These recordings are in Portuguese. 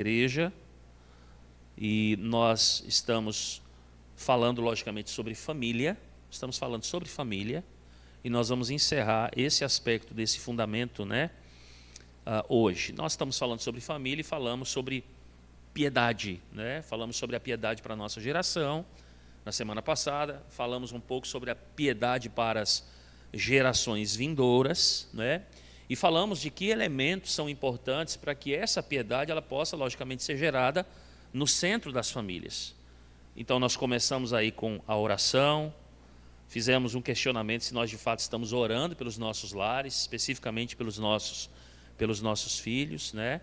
igreja, e nós estamos falando, logicamente, sobre família. Estamos falando sobre família, e nós vamos encerrar esse aspecto desse fundamento, né, hoje. Nós estamos falando sobre família e falamos sobre piedade, né? Falamos sobre a piedade para a nossa geração na semana passada, falamos um pouco sobre a piedade para as gerações vindouras, né? E falamos de que elementos são importantes para que essa piedade ela possa, logicamente, ser gerada no centro das famílias. Então, nós começamos aí com a oração, fizemos um questionamento se nós, de fato, estamos orando pelos nossos lares, especificamente pelos nossos filhos, né?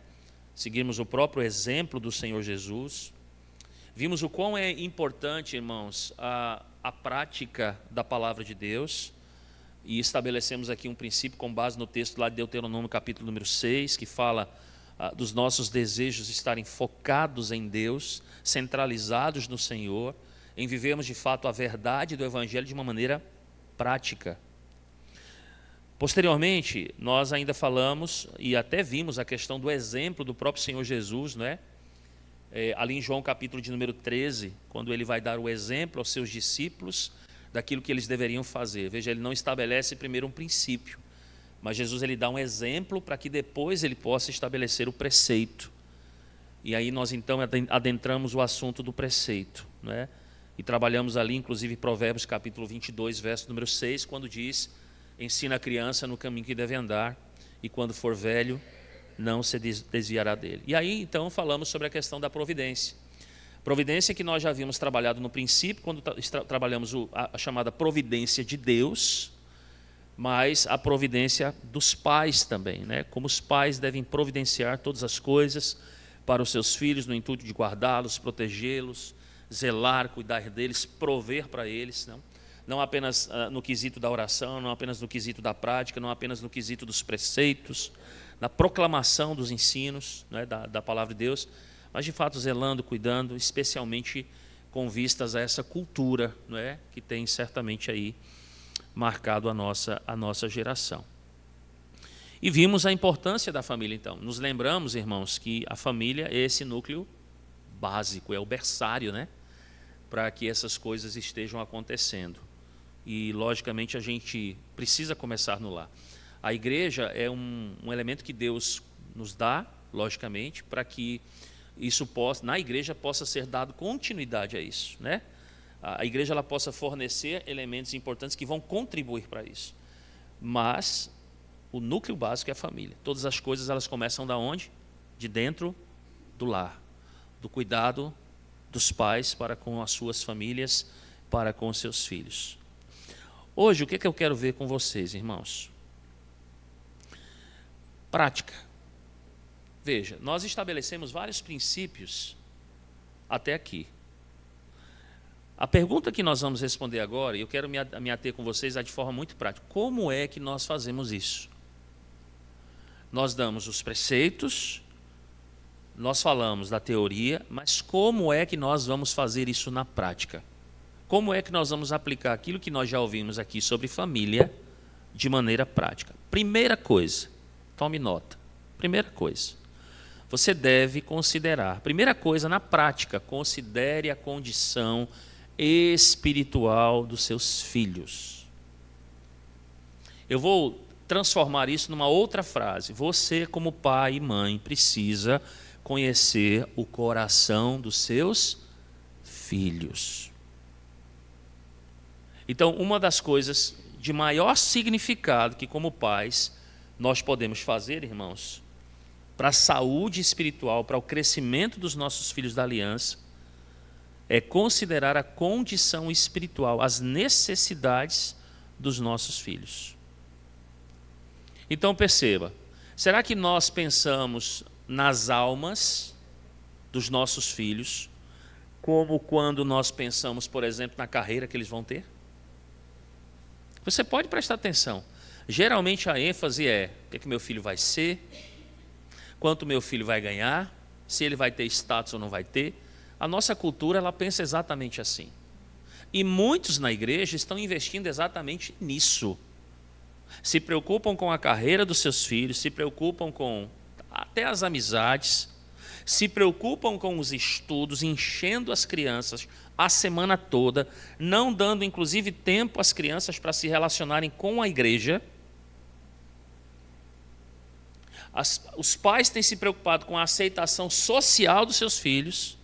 Seguimos o próprio exemplo do Senhor Jesus. Vimos o quão é importante, irmãos, a prática da palavra de Deus. E estabelecemos aqui um princípio com base no texto lá de Deuteronômio, capítulo número 6, que fala dos nossos desejos estarem focados em Deus, centralizados no Senhor, em vivermos de fato a verdade do Evangelho de uma maneira prática. Posteriormente, nós ainda falamos e até vimos a questão do exemplo do próprio Senhor Jesus, né? Ali em João capítulo de número 13, quando ele vai dar o exemplo aos seus discípulos daquilo que eles deveriam fazer. Veja, ele não estabelece primeiro um princípio, mas Jesus ele dá um exemplo para que depois ele possa estabelecer o preceito. E aí nós então adentramos o assunto do preceito, né? E trabalhamos ali inclusive Provérbios capítulo 22, verso número 6, quando diz: ensina a criança no caminho que deve andar, e quando for velho não se desviará dele. E aí então falamos sobre a questão da providência. Providência que nós já havíamos trabalhado no princípio, quando trabalhamos a chamada providência de Deus, mas a providência dos pais também, né? Como os pais devem providenciar todas as coisas para os seus filhos, no intuito de guardá-los, protegê-los, zelar, cuidar deles, prover para eles, não apenas no quesito da oração, não apenas no quesito da prática, não apenas no quesito dos preceitos, na proclamação dos ensinos, né, da palavra de Deus, mas de fato zelando, cuidando, especialmente com vistas a essa cultura, né, que tem certamente aí marcado a nossa geração. E vimos a importância da família então. Nos lembramos, irmãos, que a família é esse núcleo básico, é o berçário, né, para que essas coisas estejam acontecendo. E, logicamente, a gente precisa começar no lar. A igreja é um elemento que Deus nos dá, logicamente, para que isso na igreja possa ser dado continuidade a isso, né? A igreja ela possa fornecer elementos importantes que vão contribuir para isso. Mas o núcleo básico é a família. Todas as coisas elas começam da onde? De dentro do lar, do cuidado dos pais para com as suas famílias, para com os seus filhos. Hoje, o que eu quero ver com vocês, irmãos? Prática. Veja, nós estabelecemos vários princípios até aqui. A pergunta que nós vamos responder agora, e eu quero me ater com vocês de forma muito prática: como é que nós fazemos isso? Nós damos os preceitos, nós falamos da teoria, mas como é que nós vamos fazer isso na prática? Como é que nós vamos aplicar aquilo que nós já ouvimos aqui sobre família de maneira prática? Primeira coisa, tome nota. Primeira coisa, você deve considerar. Primeira coisa, na prática, considere a condição espiritual dos seus filhos. Eu vou transformar isso numa outra frase. Você, como pai e mãe, precisa conhecer o coração dos seus filhos. Então, uma das coisas de maior significado que, como pais, nós podemos fazer, irmãos, para a saúde espiritual, para o crescimento dos nossos filhos da aliança, é considerar a condição espiritual, as necessidades dos nossos filhos. Então perceba, será que nós pensamos nas almas dos nossos filhos, como quando nós pensamos, por exemplo, na carreira que eles vão ter? Você pode prestar atenção. Geralmente a ênfase é o que meu filho vai ser, quanto meu filho vai ganhar, se ele vai ter status ou não vai ter. A nossa cultura ela pensa exatamente assim. E muitos na igreja estão investindo exatamente nisso. Se preocupam com a carreira dos seus filhos, se preocupam com até as amizades, se preocupam com os estudos, enchendo as crianças a semana toda, não dando inclusive tempo às crianças para se relacionarem com a igreja. Os pais têm se preocupado com a aceitação social dos seus filhos.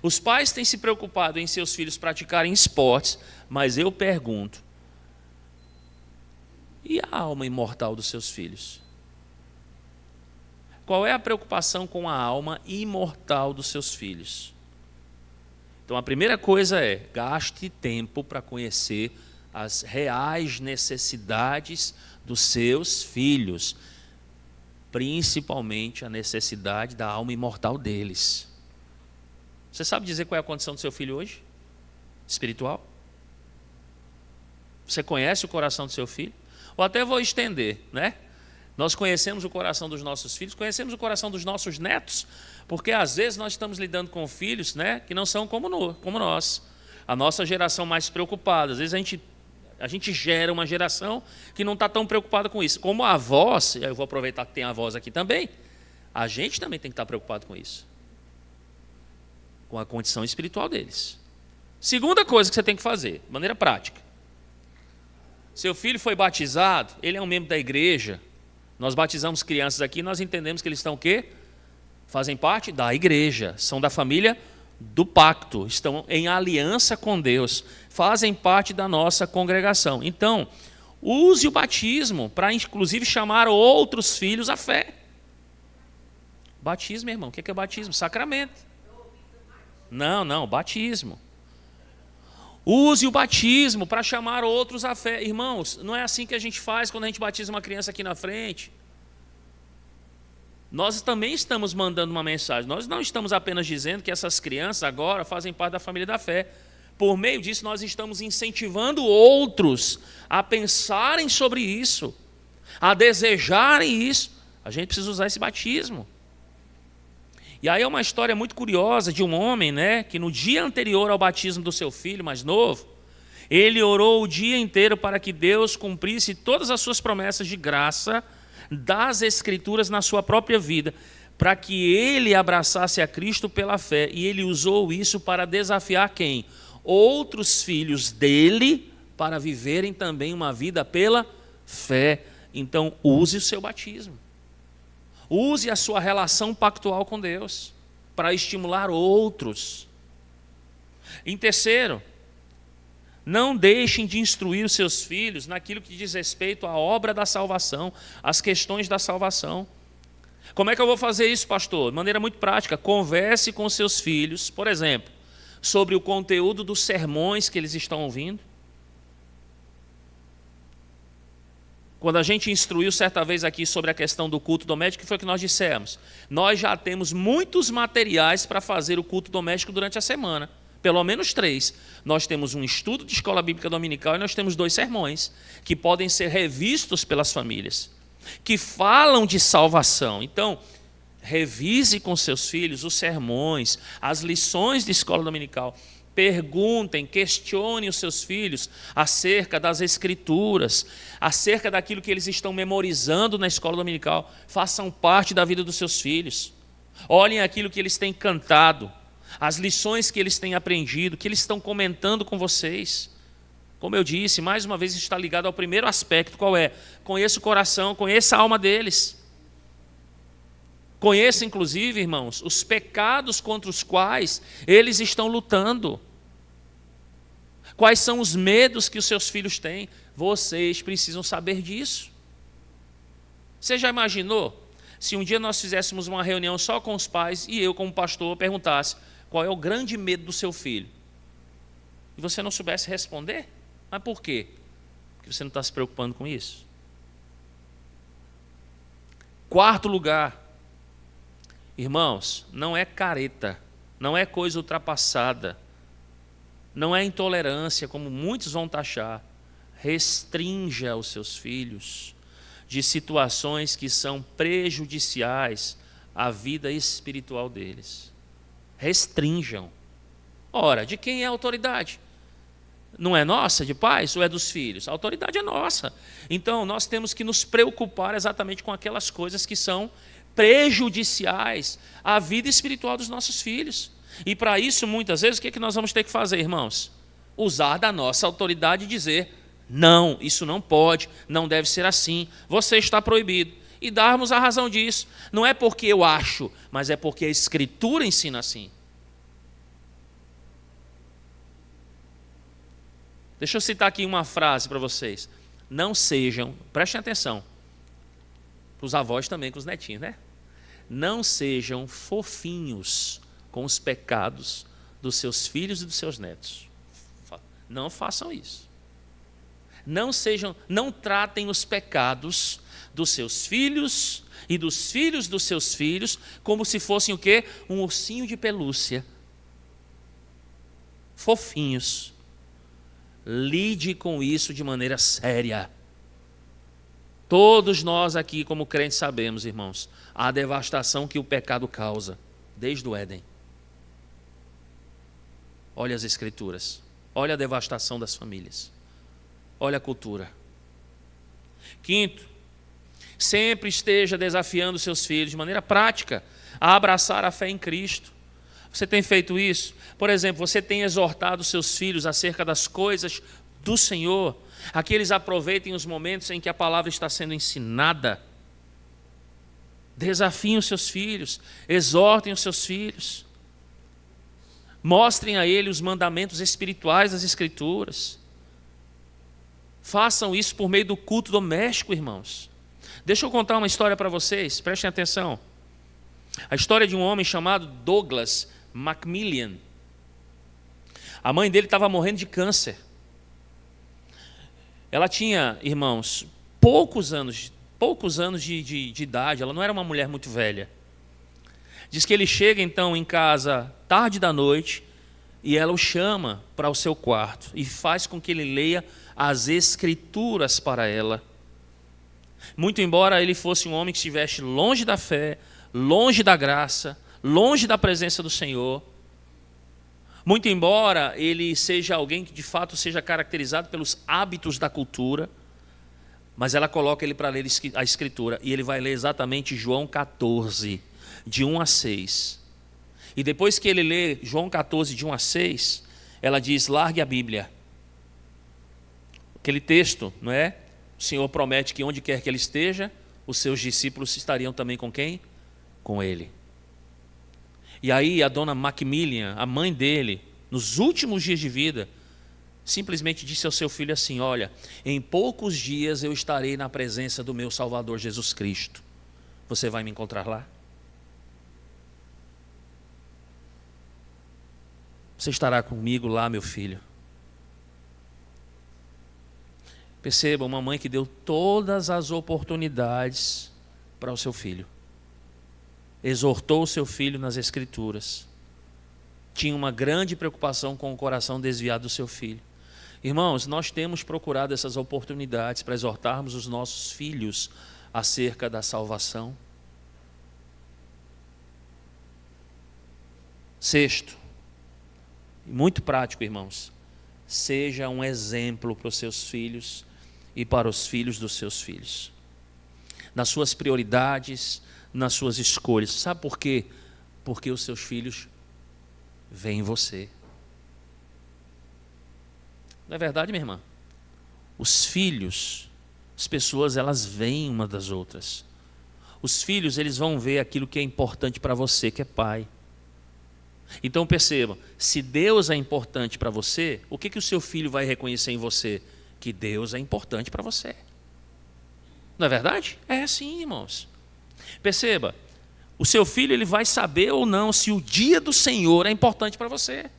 Os pais têm se preocupado em seus filhos praticarem esportes, mas eu pergunto, e a alma imortal dos seus filhos? Qual é a preocupação com a alma imortal dos seus filhos? Então a primeira coisa é, gaste tempo para conhecer as reais necessidades dos seus filhos, principalmente a necessidade da alma imortal deles. Você sabe dizer qual é a condição do seu filho hoje? Espiritual? Você conhece o coração do seu filho? Ou até vou estender, né? Nós conhecemos o coração dos nossos filhos, conhecemos o coração dos nossos netos, porque às vezes nós estamos lidando com filhos, né, que não são como nós. A nossa geração mais preocupada. Às vezes a gente gera uma geração que não está tão preocupada com isso. Como avós, eu vou aproveitar que tem avós aqui também, a gente também tem que estar preocupado com isso. Com a condição espiritual deles. Segunda coisa que você tem que fazer, de maneira prática. Seu filho foi batizado, ele é um membro da igreja. Nós batizamos crianças aqui, nós entendemos que eles estão o quê? Fazem parte da igreja, são da família do pacto, estão em aliança com Deus, fazem parte da nossa congregação. Então, use o batismo para inclusive chamar outros filhos à fé. Batismo, irmão, o que é batismo? Sacramento. Não, batismo. Use o batismo para chamar outros à fé. Irmãos, não é assim que a gente faz quando a gente batiza uma criança aqui na frente. Nós também estamos mandando uma mensagem. Nós não estamos apenas dizendo que essas crianças agora fazem parte da família da fé. Por meio disso, nós estamos incentivando outros a pensarem sobre isso, a desejarem isso. A gente precisa usar esse batismo. E aí é uma história muito curiosa de um homem, né, que no dia anterior ao batismo do seu filho mais novo, ele orou o dia inteiro para que Deus cumprisse todas as suas promessas de graça das Escrituras na sua própria vida, para que ele abraçasse a Cristo pela fé. E ele usou isso para desafiar quem? Outros filhos dele para viverem também uma vida pela fé. Então use o seu batismo. Use a sua relação pactual com Deus para estimular outros. Em terceiro, não deixem de instruir os seus filhos naquilo que diz respeito à obra da salvação, às questões da salvação. Como é que eu vou fazer isso, pastor? De maneira muito prática. Converse com seus filhos, por exemplo, sobre o conteúdo dos sermões que eles estão ouvindo. Quando a gente instruiu certa vez aqui sobre a questão do culto doméstico, que foi o que nós dissemos? Nós já temos muitos materiais para fazer o culto doméstico durante a semana. Pelo menos 3. Nós temos um estudo de escola bíblica dominical e nós temos 2 sermões, que podem ser revistos pelas famílias, que falam de salvação. Então, revise com seus filhos os sermões, as lições de escola dominical. Perguntem, questionem os seus filhos acerca das Escrituras, acerca daquilo que eles estão memorizando na escola dominical. Façam parte da vida dos seus filhos. Olhem aquilo que eles têm cantado, as lições que eles têm aprendido, que eles estão comentando com vocês. Como eu disse, mais uma vez está ligado ao primeiro aspecto, qual é? Conheça o coração, conheça a alma deles. Conheça, inclusive, irmãos, os pecados contra os quais eles estão lutando. Quais são os medos que os seus filhos têm? Vocês precisam saber disso. Você já imaginou se um dia nós fizéssemos uma reunião só com os pais e eu, como pastor, perguntasse qual é o grande medo do seu filho? E você não soubesse responder? Mas por quê? Porque você não está se preocupando com isso. Quarto lugar, irmãos, não é careta, não é coisa ultrapassada, não é intolerância, como muitos vão taxar. Restrinja os seus filhos de situações que são prejudiciais à vida espiritual deles. Restringam. Ora, de quem é a autoridade? Não é nossa, de pais, ou é dos filhos? A autoridade é nossa. Então, nós temos que nos preocupar exatamente com aquelas coisas que são prejudiciais à vida espiritual dos nossos filhos. E para isso, muitas vezes, o que nós vamos ter que fazer, irmãos? Usar da nossa autoridade e dizer: não, isso não pode, não deve ser assim, você está proibido. E darmos a razão disso. Não é porque eu acho, mas é porque a Escritura ensina assim. Deixa eu citar aqui uma frase para vocês. Não sejam, prestem atenção, para os avós também, com os netinhos, né? Não sejam fofinhos com os pecados dos seus filhos e dos seus netos. Não façam isso. Não tratem os pecados dos seus filhos e dos seus filhos como se fossem o quê? Um ursinho de pelúcia. Fofinhos. Lide com isso de maneira séria. Todos nós aqui, como crentes, sabemos, irmãos, a devastação que o pecado causa, desde o Éden. Olha as Escrituras. Olha a devastação das famílias. Olha a cultura. Quinto, sempre esteja desafiando seus filhos de maneira prática a abraçar a fé em Cristo. Você tem feito isso? Por exemplo, você tem exortado seus filhos acerca das coisas do Senhor, a que eles aproveitem os momentos em que a palavra está sendo ensinada. Desafiem os seus filhos, exortem os seus filhos. Mostrem a ele os mandamentos espirituais das Escrituras. Façam isso por meio do culto doméstico, irmãos. Deixa eu contar uma história para vocês, prestem atenção. A história de um homem chamado Douglas Macmillan. A mãe dele estava morrendo de câncer. Ela tinha, irmãos, poucos anos de idade, ela não era uma mulher muito velha. Diz que ele chega então em casa tarde da noite e ela o chama para o seu quarto e faz com que ele leia as Escrituras para ela. Muito embora ele fosse um homem que estivesse longe da fé, longe da graça, longe da presença do Senhor, muito embora ele seja alguém que de fato seja caracterizado pelos hábitos da cultura, mas ela coloca ele para ler a Escritura e ele vai ler exatamente João 14, de 1 a 6. E depois que ele lê João 14, de 1 a 6, ela diz: largue a Bíblia. Aquele texto, não é? O Senhor promete que onde quer que ele esteja, os seus discípulos estariam também com quem? Com ele. E aí a dona Macmillan, a mãe dele, nos últimos dias de vida, simplesmente disse ao seu filho assim: olha, em poucos dias eu estarei na presença do meu Salvador Jesus Cristo. Você vai me encontrar lá? Você estará comigo lá, meu filho? Perceba, uma mãe que deu todas as oportunidades para o seu filho. Exortou o seu filho nas Escrituras. Tinha uma grande preocupação com o coração desviado do seu filho. Irmãos, nós temos procurado essas oportunidades para exortarmos os nossos filhos acerca da salvação. Sexto, muito prático, irmãos, seja um exemplo para os seus filhos e para os filhos dos seus filhos. Nas suas prioridades, nas suas escolhas. Sabe por quê? Porque os seus filhos veem você. Não é verdade, minha irmã? Os filhos, as pessoas, elas veem uma das outras. Os filhos, eles vão ver aquilo que é importante para você, que é pai. Então percebam, se Deus é importante para você, o que o seu filho vai reconhecer em você? Que Deus é importante para você. Não é verdade? É assim, irmãos. Perceba, o seu filho ele vai saber ou não se o dia do Senhor é importante para você.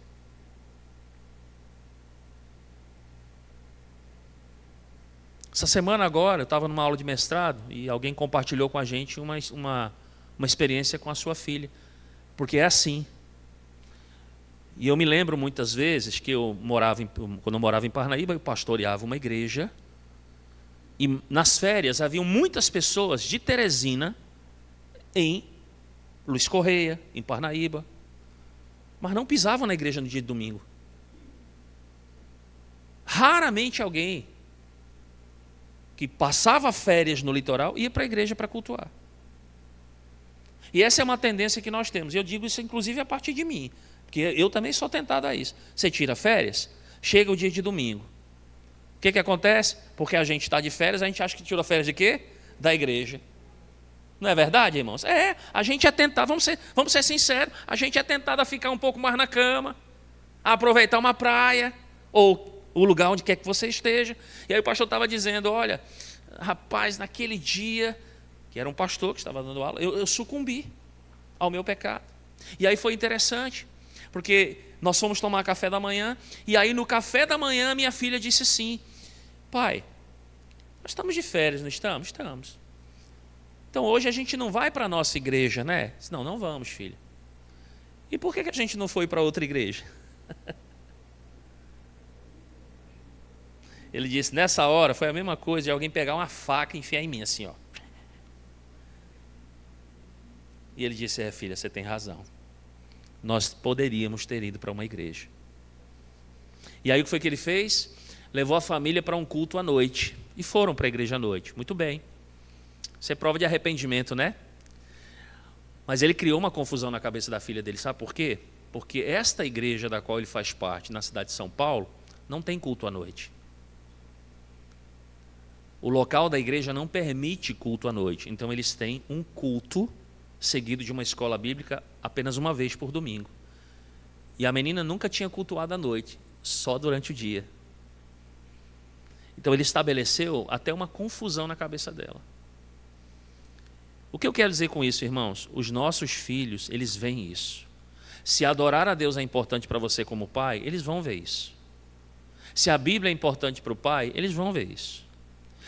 Essa semana agora, eu estava numa aula de mestrado e alguém compartilhou com a gente uma experiência com a sua filha. Porque é assim. E eu me lembro muitas vezes que quando eu morava em Parnaíba, eu pastoreava uma igreja. E nas férias haviam muitas pessoas de Teresina em Luiz Correia, em Parnaíba, mas não pisavam na igreja no dia de domingo. Raramente alguém que passava férias no litoral ia para a igreja para cultuar. E essa é uma tendência que nós temos. Eu digo isso inclusive a partir de mim, porque eu também sou tentado a isso. Você tira férias, chega o dia de domingo. O que acontece? Porque a gente está de férias, a gente acha que tirou férias de quê? Da igreja. Não é verdade, irmãos? A gente é tentado, vamos ser sinceros, a gente é tentado a ficar um pouco mais na cama, a aproveitar uma praia, ou o lugar onde quer que você esteja. E aí o pastor estava dizendo, olha, rapaz, naquele dia, que era um pastor que estava dando aula, eu sucumbi ao meu pecado. E aí foi interessante, porque nós fomos tomar café da manhã, e aí no café da manhã minha filha disse assim, pai, nós estamos de férias, não estamos? Estamos. Então hoje a gente não vai para a nossa igreja, né? Não, não vamos, filha. E por que a gente não foi para outra igreja? Ele disse, nessa hora foi a mesma coisa de alguém pegar uma faca e enfiar em mim, assim, ó. E ele disse, filha, você tem razão. Nós poderíamos ter ido para uma igreja. E aí o que foi que ele fez? Levou a família para um culto à noite. E foram para a igreja à noite. Muito bem. Isso é prova de arrependimento, né? Mas ele criou uma confusão na cabeça da filha dele. Sabe por quê? Porque esta igreja da qual ele faz parte, na cidade de São Paulo, não tem culto à noite. O local da igreja não permite culto à noite. Então eles têm um culto seguido de uma escola bíblica apenas uma vez por domingo. E a menina nunca tinha cultuado à noite, só durante o dia. Então ele estabeleceu até uma confusão na cabeça dela. O que eu quero dizer com isso, irmãos? Os nossos filhos, eles veem isso. Se adorar a Deus é importante para você como pai, eles vão ver isso. Se a Bíblia é importante para o pai, eles vão ver isso.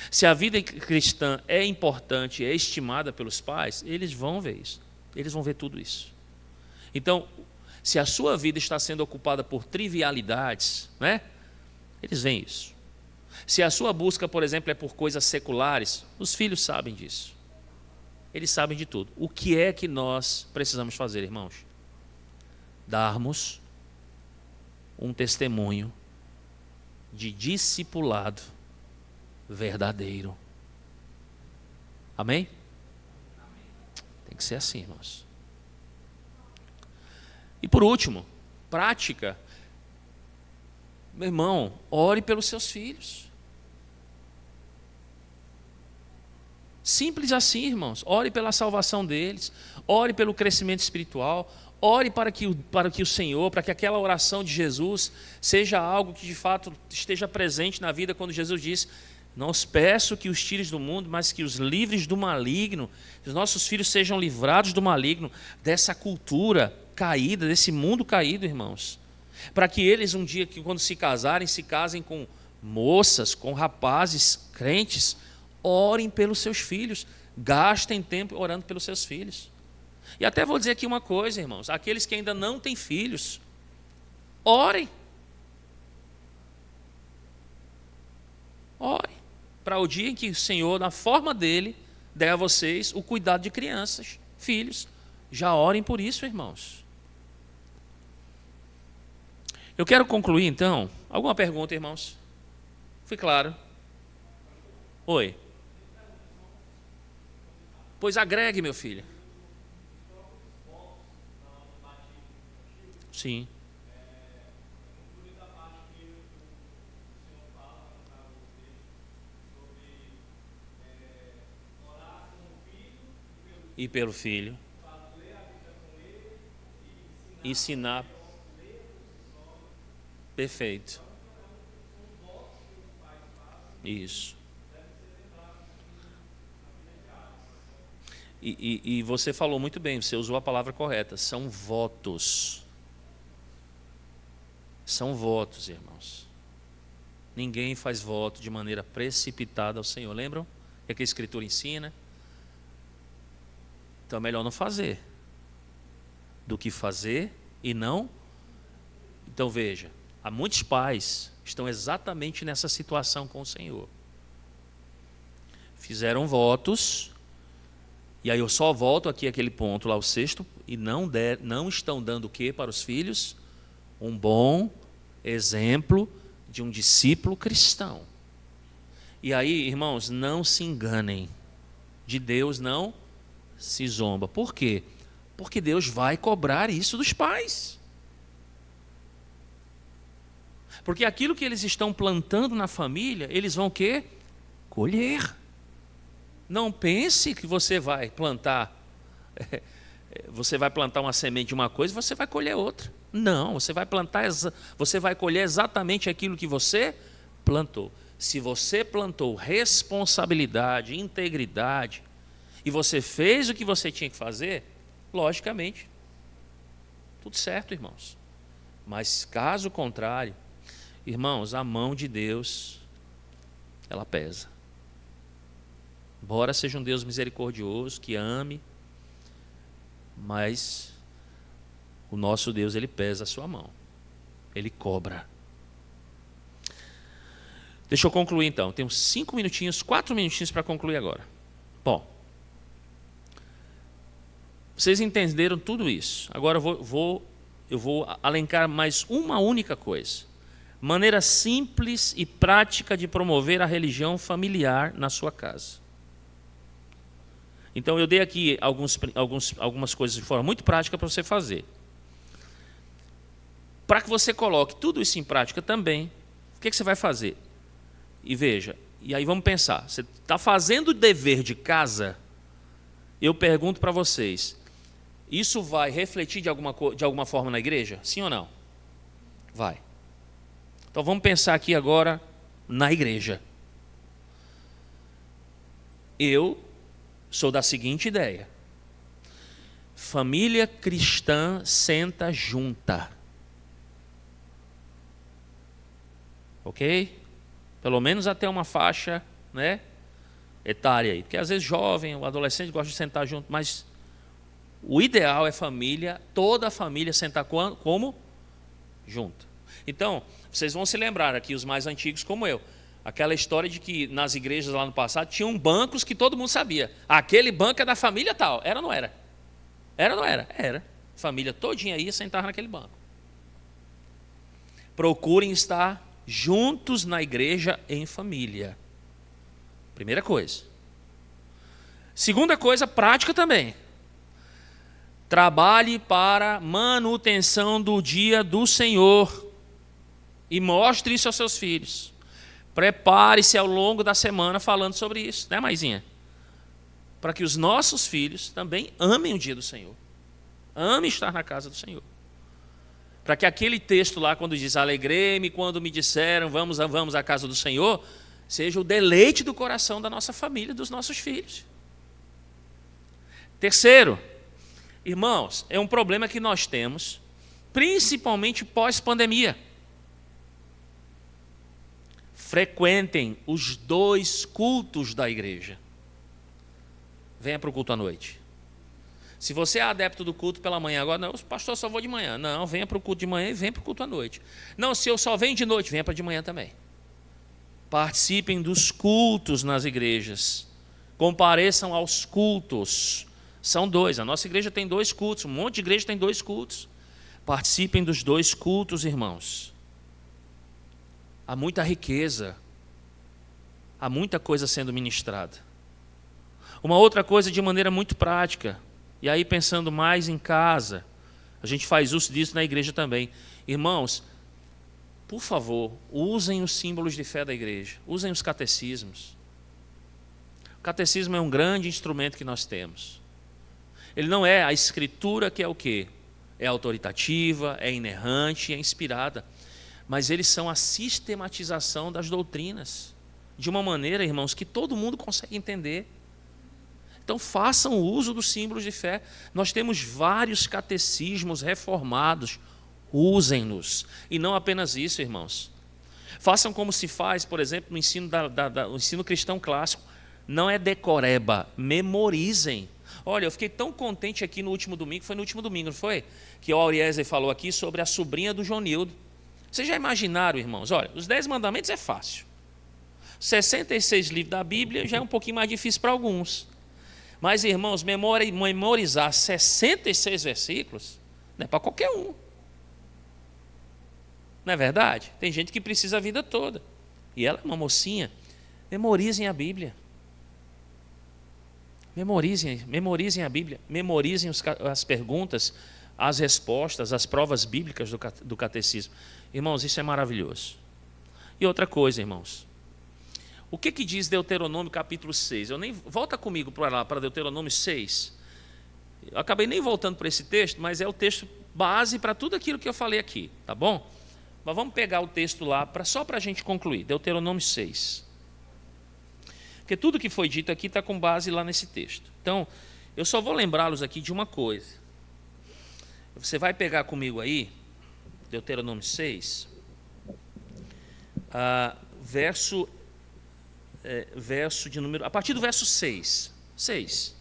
Se a vida cristã é importante, é estimada pelos pais, eles vão ver isso. Eles vão ver tudo isso. Então, se a sua vida está sendo ocupada por trivialidades, né? Eles veem isso. Se a sua busca, por exemplo, é por coisas seculares, os filhos sabem disso. Eles sabem de tudo. O que é que nós precisamos fazer, irmãos? Darmos um testemunho de discipulado verdadeiro. Amém? Tem que ser assim, irmãos. E por último, prática. Meu irmão, ore pelos seus filhos. Simples assim, irmãos. Ore pela salvação deles, ore pelo crescimento espiritual, ore para que o Senhor, para que aquela oração de Jesus seja algo que de fato esteja presente na vida, quando Jesus diz, não os peço que os tires do mundo, mas que os livres do maligno, que os nossos filhos sejam livrados do maligno, dessa cultura caída, desse mundo caído, irmãos. Para que eles um dia, quando se casarem, se casem com moças, com rapazes crentes. Orem pelos seus filhos, gastem tempo orando pelos seus filhos. E até vou dizer aqui uma coisa, irmãos, aqueles que ainda não têm filhos, orem. Orem, para o dia em que o Senhor, na forma dele, der a vocês o cuidado de crianças, filhos. Já orem por isso, irmãos. Eu quero concluir, então. Alguma pergunta, irmãos? Fui claro? Oi. Pois agregue, meu filho. Sim. E pelo filho. Ensinar. Perfeito. Isso. E você falou muito bem, você usou a palavra correta, são votos. São votos, irmãos. Ninguém faz voto de maneira precipitada ao Senhor. Lembram o que a Escritura ensina? Então é melhor não fazer do que fazer e não. Então veja, há muitos pais que estão exatamente nessa situação com o Senhor. Fizeram votos. E aí eu só volto aqui àquele ponto lá, o sexto, e não estão dando o que para os filhos? Um bom exemplo de um discípulo cristão. E aí, irmãos, não se enganem. De Deus não se zomba. Por quê? Porque Deus vai cobrar isso dos pais. Porque aquilo que eles estão plantando na família, eles vão o quê? Colher. Não pense que você vai plantar uma semente de uma coisa e você vai colher outra. Não, você vai colher exatamente aquilo que você plantou. Se você plantou responsabilidade, integridade, e você fez o que você tinha que fazer, logicamente, tudo certo, irmãos. Mas caso contrário, irmãos, a mão de Deus, ela pesa. Embora seja um Deus misericordioso, que ame, mas o nosso Deus, ele pesa a sua mão. Ele cobra. Deixa eu concluir então. Tenho 4 minutinhos para concluir agora. Bom, vocês entenderam tudo isso. Agora eu vou alencar mais uma única coisa. Maneira simples e prática de promover a religião familiar na sua casa. Então eu dei aqui algumas coisas de forma muito prática para você fazer. Para que você coloque tudo isso em prática também, o que você vai fazer? E veja, e aí vamos pensar, você está fazendo o dever de casa, eu pergunto para vocês, isso vai refletir de alguma forma na igreja? Sim ou não? Vai. Então vamos pensar aqui agora na igreja. Eu sou da seguinte ideia: família cristã senta junta. Ok? Pelo menos até uma faixa, né, etária aí. Porque às vezes jovem, o adolescente gosta de sentar junto, mas o ideal é toda a família sentar como? Junto. Então, vocês vão se lembrar aqui, os mais antigos como eu, aquela história de que nas igrejas lá no passado tinham bancos que todo mundo sabia. Aquele banco é da família tal. Era ou não era? Era ou não era? Era. Família todinha ia sentar naquele banco. Procurem estar juntos na igreja em família. Primeira coisa. Segunda coisa, prática também. Trabalhe para manutenção do dia do Senhor. E mostre isso aos seus filhos. Prepare-se ao longo da semana falando sobre isso, né, Maisinha? Para que os nossos filhos também amem o dia do Senhor. Amem estar na casa do Senhor. Para que aquele texto lá, quando diz, alegrei-me quando me disseram, vamos à casa do Senhor, seja o deleite do coração da nossa família, dos nossos filhos. Terceiro, irmãos, é um problema que nós temos, principalmente pós-pandemia. Frequentem os 2 cultos da igreja. Venha para o culto à noite. Se você é adepto do culto pela manhã, agora, não, pastor, só vou de manhã. Não, venha para o culto de manhã e venha para o culto à noite. Não, se eu só venho de noite, venha para de manhã também. Participem dos cultos nas igrejas. Compareçam aos cultos. São 2. A nossa igreja tem 2 cultos. Um monte de igreja tem 2 cultos. Participem dos 2 cultos, irmãos. Há muita riqueza. Há muita coisa sendo ministrada. Uma outra coisa de maneira muito prática. E aí pensando mais em casa. A gente faz uso disso na igreja também. Irmãos, por favor, usem os símbolos de fé da igreja. Usem os catecismos. O catecismo é um grande instrumento que nós temos. Ele não é a escritura que é o quê? É autoritativa, é inerrante, é inspirada. Mas eles são a sistematização das doutrinas. De uma maneira, irmãos, que todo mundo consegue entender. Então façam uso dos símbolos de fé. Nós temos vários catecismos reformados. Usem-nos. E não apenas isso, irmãos. Façam como se faz, por exemplo, no ensino, no ensino cristão clássico. Não é decoreba, memorizem. Olha, eu fiquei tão contente aqui no último domingo, foi no último domingo, não foi? Que o Auriese falou aqui sobre a sobrinha do Jonildo. Vocês já imaginaram, irmãos? Olha, os 10 mandamentos é fácil. 66 livros da Bíblia já é um pouquinho mais difícil para alguns. Mas, irmãos, memorizar 66 versículos não é para qualquer um. Não é verdade? Tem gente que precisa a vida toda. E ela é uma mocinha. Memorizem a Bíblia. Memorizem a Bíblia, memorizem as perguntas, as respostas, as provas bíblicas do catecismo. Irmãos, isso é maravilhoso. E outra coisa, irmãos. O que diz Deuteronômio capítulo 6? Volta comigo para lá, para Deuteronômio 6. Eu acabei nem voltando para esse texto, mas é o texto base para tudo aquilo que eu falei aqui, tá bom? Mas vamos pegar o texto lá, só para a gente concluir. Deuteronômio 6. Porque tudo que foi dito aqui está com base lá nesse texto. Então, eu só vou lembrá-los aqui de uma coisa. Você vai pegar comigo aí, Deuteronômio 6, verso de número... A partir do verso 6. 6,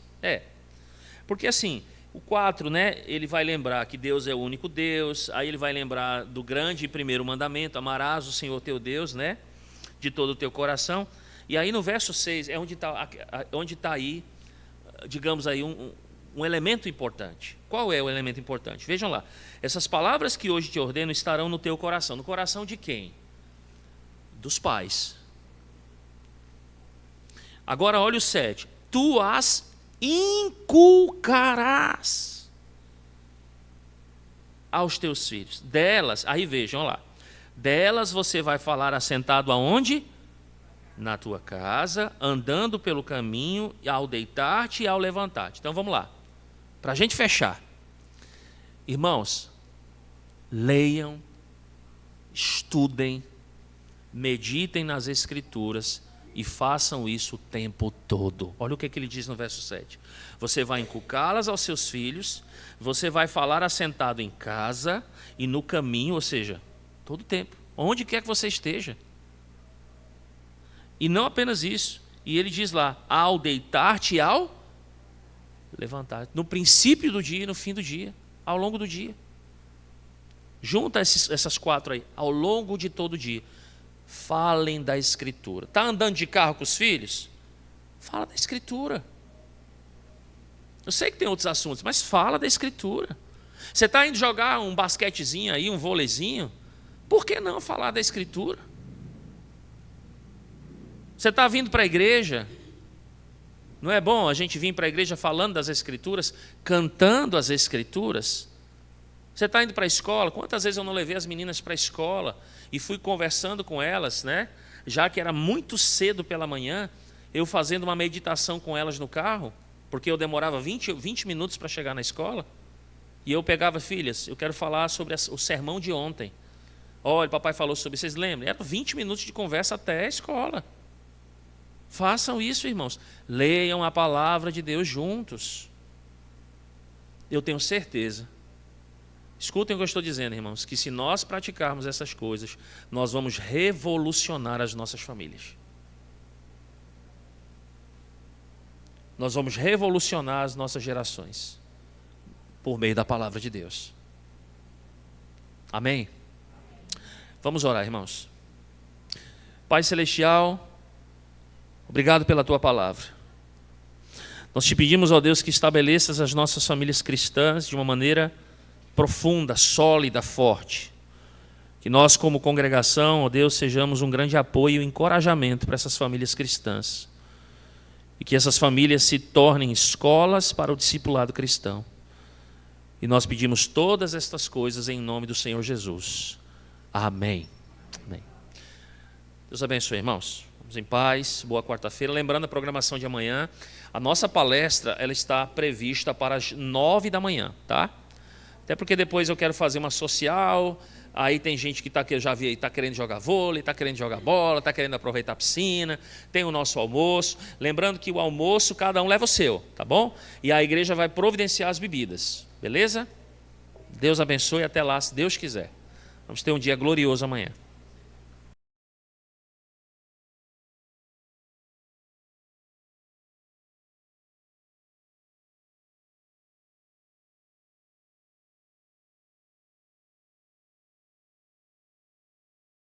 Porque assim, o 4, né, ele vai lembrar que Deus é o único Deus, aí ele vai lembrar do grande e primeiro mandamento, amarás o Senhor teu Deus, né, de todo o teu coração. E aí no verso 6 é onde está aí, digamos aí, um elemento importante. Qual é o elemento importante? Vejam lá, essas palavras que hoje te ordeno estarão no teu coração. No coração de quem? Dos pais. Agora olha o 7. Tu as inculcarás aos teus filhos. Delas, aí vejam lá, delas você vai falar assentado aonde? Na tua casa, andando pelo caminho, ao deitar-te e ao levantar-te. Então vamos lá, para a gente fechar. Irmãos, leiam, estudem, meditem nas Escrituras e façam isso o tempo todo. Olha o que ele diz no verso 7. Você vai inculcá-las aos seus filhos, você vai falar assentado em casa e no caminho, ou seja, todo o tempo, onde quer que você esteja. E não apenas isso, e ele diz lá, ao deitar-te e ao levantar, no princípio do dia e no fim do dia, ao longo do dia. Junta essas 4 aí, ao longo de todo o dia. Falem da Escritura. Está andando de carro com os filhos? Fala da Escritura. Eu sei que tem outros assuntos, mas fala da Escritura. Você está indo jogar um basquetezinho aí, um vôleizinho? Por que não falar da Escritura? Você está vindo para a igreja? Não é bom a gente vir para a igreja falando das Escrituras, cantando as Escrituras? Você está indo para a escola? Quantas vezes eu não levei as meninas para a escola e fui conversando com elas, né? Já que era muito cedo pela manhã, eu fazendo uma meditação com elas no carro, porque eu demorava 20 minutos para chegar na escola, e eu pegava, filhas, eu quero falar sobre o sermão de ontem. Olha, papai falou sobre, vocês lembram? Era 20 minutos de conversa até a escola. Façam isso, irmãos. Leiam a palavra de Deus juntos. Eu tenho certeza. Escutem o que eu estou dizendo, irmãos, que se nós praticarmos essas coisas, nós vamos revolucionar as nossas famílias. Nós vamos revolucionar as nossas gerações por meio da palavra de Deus. Amém? Vamos orar, irmãos. Pai Celestial, obrigado pela Tua palavra. Nós te pedimos, ó Deus, que estabeleças as nossas famílias cristãs de uma maneira profunda, sólida, forte. Que nós, como congregação, ó Deus, sejamos um grande apoio e encorajamento para essas famílias cristãs. E que essas famílias se tornem escolas para o discipulado cristão. E nós pedimos todas estas coisas em nome do Senhor Jesus. Amém. Amém. Deus abençoe, irmãos. Vamos em paz. Boa quarta-feira. Lembrando a programação de amanhã, a nossa palestra ela está prevista para as 9 da manhã, tá? Até porque depois eu quero fazer uma social, aí tem gente que eu já vi aí, está querendo jogar vôlei, está querendo jogar bola, está querendo aproveitar a piscina, tem o nosso almoço. Lembrando que o almoço, cada um leva o seu, tá bom? E a igreja vai providenciar as bebidas, beleza? Deus abençoe, até lá, se Deus quiser. Vamos ter um dia glorioso amanhã.